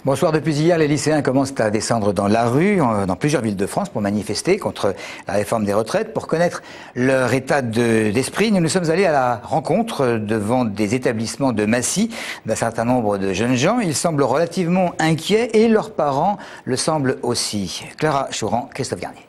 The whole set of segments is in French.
Bonsoir. Depuis hier, les lycéens commencent à descendre dans la rue, dans plusieurs villes de France, pour manifester contre la réforme des retraites. Pour connaître leur état d'esprit, nous sommes allés à la rencontre devant des établissements de Massy d'un certain nombre de jeunes gens. Ils semblent relativement inquiets et leurs parents le semblent aussi. Clara Chouran, Christophe Garnier.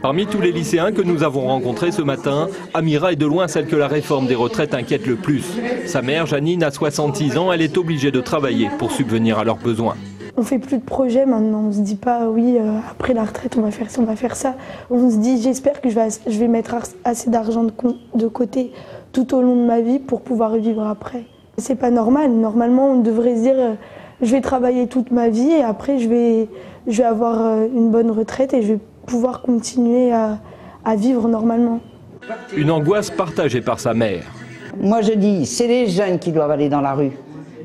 Parmi tous les lycéens que nous avons rencontrés ce matin, Amira est de loin celle que la réforme des retraites inquiète le plus. Sa mère, Janine, a 66 ans, elle est obligée de travailler pour subvenir à leurs besoins. On fait plus de projets maintenant, on se dit pas oui, après la retraite on va faire ça, on va faire ça. On se dit j'espère que je vais mettre assez d'argent de côté tout au long de ma vie pour pouvoir vivre après. C'est pas normal, normalement on devrait se dire je vais travailler toute ma vie et après je vais avoir une bonne retraite et je vais pouvoir continuer à vivre normalement. Une angoisse partagée par sa mère. Moi je dis, c'est les jeunes qui doivent aller dans la rue.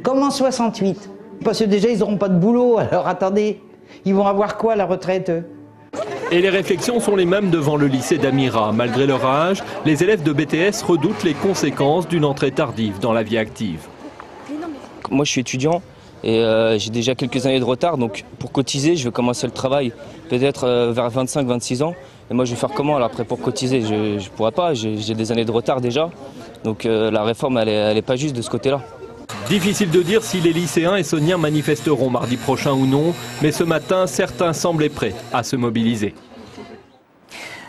Comme en 68. Parce que déjà ils n'auront pas de boulot, alors attendez, ils vont avoir quoi la retraite eux? Et les réflexions sont les mêmes devant le lycée d'Amira. Malgré leur âge, les élèves de BTS redoutent les conséquences d'une entrée tardive dans la vie active. Moi je suis étudiant et j'ai déjà quelques années de retard, donc pour cotiser je vais commencer le travail peut-être vers 25-26 ans. Et moi je vais faire comment alors après pour cotiser? Je ne pourrai pas, j'ai des années de retard déjà, donc la réforme elle est pas juste de ce côté-là. Difficile de dire si les lycéens essonniens manifesteront mardi prochain ou non, mais ce matin certains semblaient prêts à se mobiliser.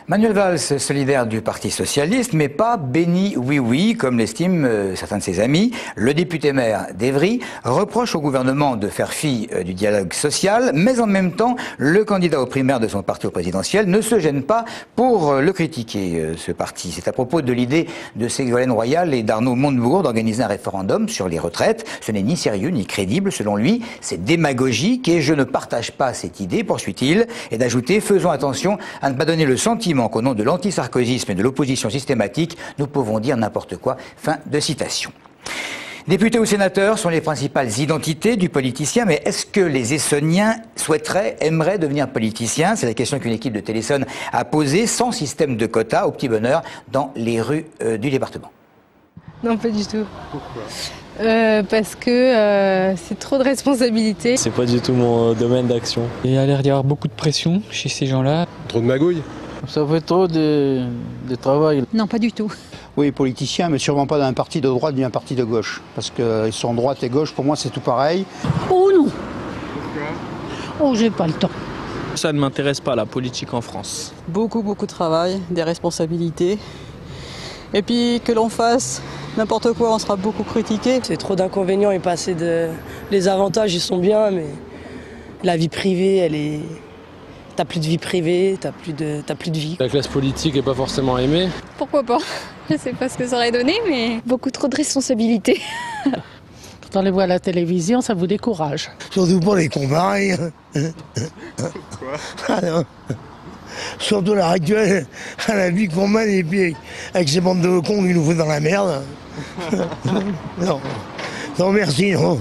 Manuel Valls, solidaire du Parti Socialiste, mais pas béni oui-oui, comme l'estiment certains de ses amis. Le député-maire d'Évry reproche au gouvernement de faire fi du dialogue social, mais en même temps, le candidat aux primaires de son parti au présidentiel ne se gêne pas pour le critiquer, ce parti. C'est à propos de l'idée de Ségolène Royal et d'Arnaud Montebourg d'organiser un référendum sur les retraites. Ce n'est ni sérieux ni crédible, selon lui, c'est démagogique et je ne partage pas cette idée, poursuit-il, et d'ajouter, faisons attention à ne pas donner le sentiment qu'au nom de l'antisarkozysme et de l'opposition systématique, nous pouvons dire n'importe quoi. Fin de citation. Députés ou sénateurs sont les principales identités du politicien, mais est-ce que les Essonniens aimeraient devenir politiciens? C'est la question qu'une équipe de Téléson a posée, sans système de quotas, au petit bonheur, dans les rues du département. Non, pas du tout. Pourquoi? Parce que c'est trop de responsabilités. C'est pas du tout mon domaine d'action. Il y a l'air d'y avoir beaucoup de pression chez ces gens-là. Trop de magouilles. Ça fait trop de travail. Non, pas du tout. Oui, politicien, mais sûrement pas d'un parti de droite ni un parti de gauche. Parce qu'ils sont droite et gauche, pour moi c'est tout pareil. Oh non. Pourquoi? Oh, j'ai pas le temps. Ça ne m'intéresse pas, la politique en France. Beaucoup de travail, des responsabilités. Et puis que l'on fasse n'importe quoi, on sera beaucoup critiqué. C'est trop d'inconvénients et pas assez de... Les avantages, ils sont bien, mais la vie privée, elle est... T'as plus de vie privée, t'as plus de vie. La classe politique n'est pas forcément aimée. Pourquoi pas? Je sais pas ce que ça aurait donné, mais beaucoup trop de responsabilités. Quand on les voit à la télévision, ça vous décourage. Surtout pas les combats. Pourquoi? Ah non. Surtout à l'heure actuelle, à la vie qu'on mène et puis avec ces bandes de cons qui nous foutent dans la merde. Non. Non, merci, non.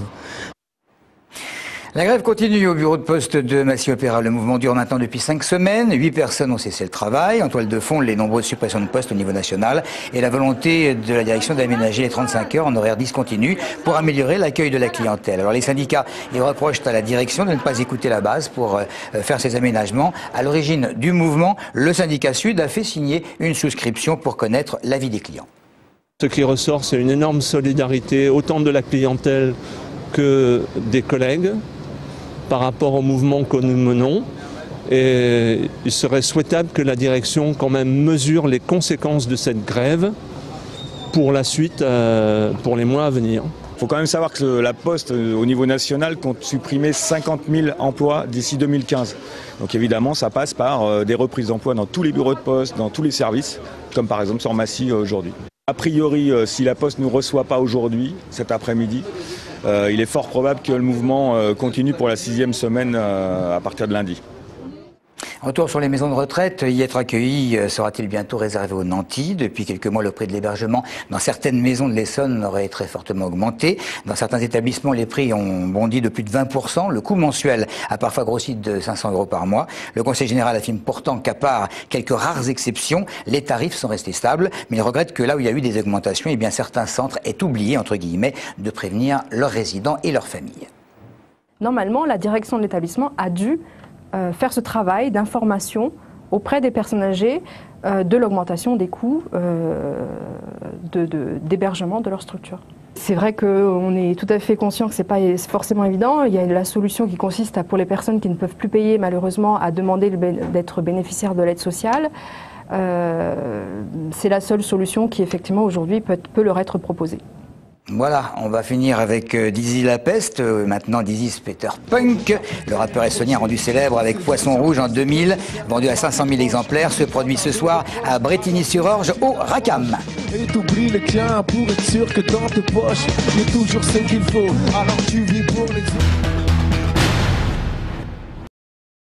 La grève continue au bureau de poste de Massy-Opéra. Le mouvement dure maintenant depuis 5 semaines. 8 personnes ont cessé le travail. En toile de fond, les nombreuses suppressions de postes au niveau national et la volonté de la direction d'aménager les 35 heures en horaire discontinu pour améliorer l'accueil de la clientèle. Alors les syndicats, ils reprochent à la direction de ne pas écouter la base pour faire ces aménagements. À l'origine du mouvement, le syndicat Sud a fait signer une souscription pour connaître l'avis des clients. Ce qui ressort, c'est une énorme solidarité, autant de la clientèle que des collègues, par rapport au mouvement que nous menons. Et il serait souhaitable que la direction quand même mesure les conséquences de cette grève pour la suite, pour les mois à venir. Il faut quand même savoir que la Poste, au niveau national, compte supprimer 50 000 emplois d'ici 2015. Donc évidemment, ça passe par des reprises d'emplois dans tous les bureaux de poste, dans tous les services, comme par exemple sur Massy aujourd'hui. A priori, si la Poste ne nous reçoit pas aujourd'hui, cet après-midi, il est fort probable que le mouvement continue pour la 6e semaine à partir de lundi. Retour sur les maisons de retraite. Y être accueilli sera-t-il bientôt réservé aux nantis? Depuis quelques mois, le prix de l'hébergement dans certaines maisons de l'Essonne aurait très fortement augmenté. Dans certains établissements, les prix ont bondi de plus de 20%. Le coût mensuel a parfois grossi de 500 € par mois. Le Conseil général affirme pourtant qu'à part quelques rares exceptions, les tarifs sont restés stables. Mais il regrette que là où il y a eu des augmentations, eh bien certains centres aient oublié, entre guillemets, de prévenir leurs résidents et leurs familles. Normalement, la direction de l'établissement a dû faire ce travail d'information auprès des personnes âgées de l'augmentation des coûts d'hébergement de leur structure. C'est vrai qu'on est tout à fait conscient que ce n'est pas forcément évident. Il y a la solution qui consiste pour les personnes qui ne peuvent plus payer, malheureusement, à demander d'être bénéficiaires de l'aide sociale. C'est la seule solution qui, effectivement, aujourd'hui peut leur être proposée. Voilà, on va finir avec Dizzy La Peste, maintenant Dizzy Peter Punk. Le rappeur estonien rendu célèbre avec Poisson Rouge en 2000, vendu à 500 000 exemplaires, se produit ce soir à Brétigny-sur-Orge au Racam. Et t'oublies les clins pour être sûr que dans tes poches, il y a toujours ce qu'il faut, alors tu vis pour les...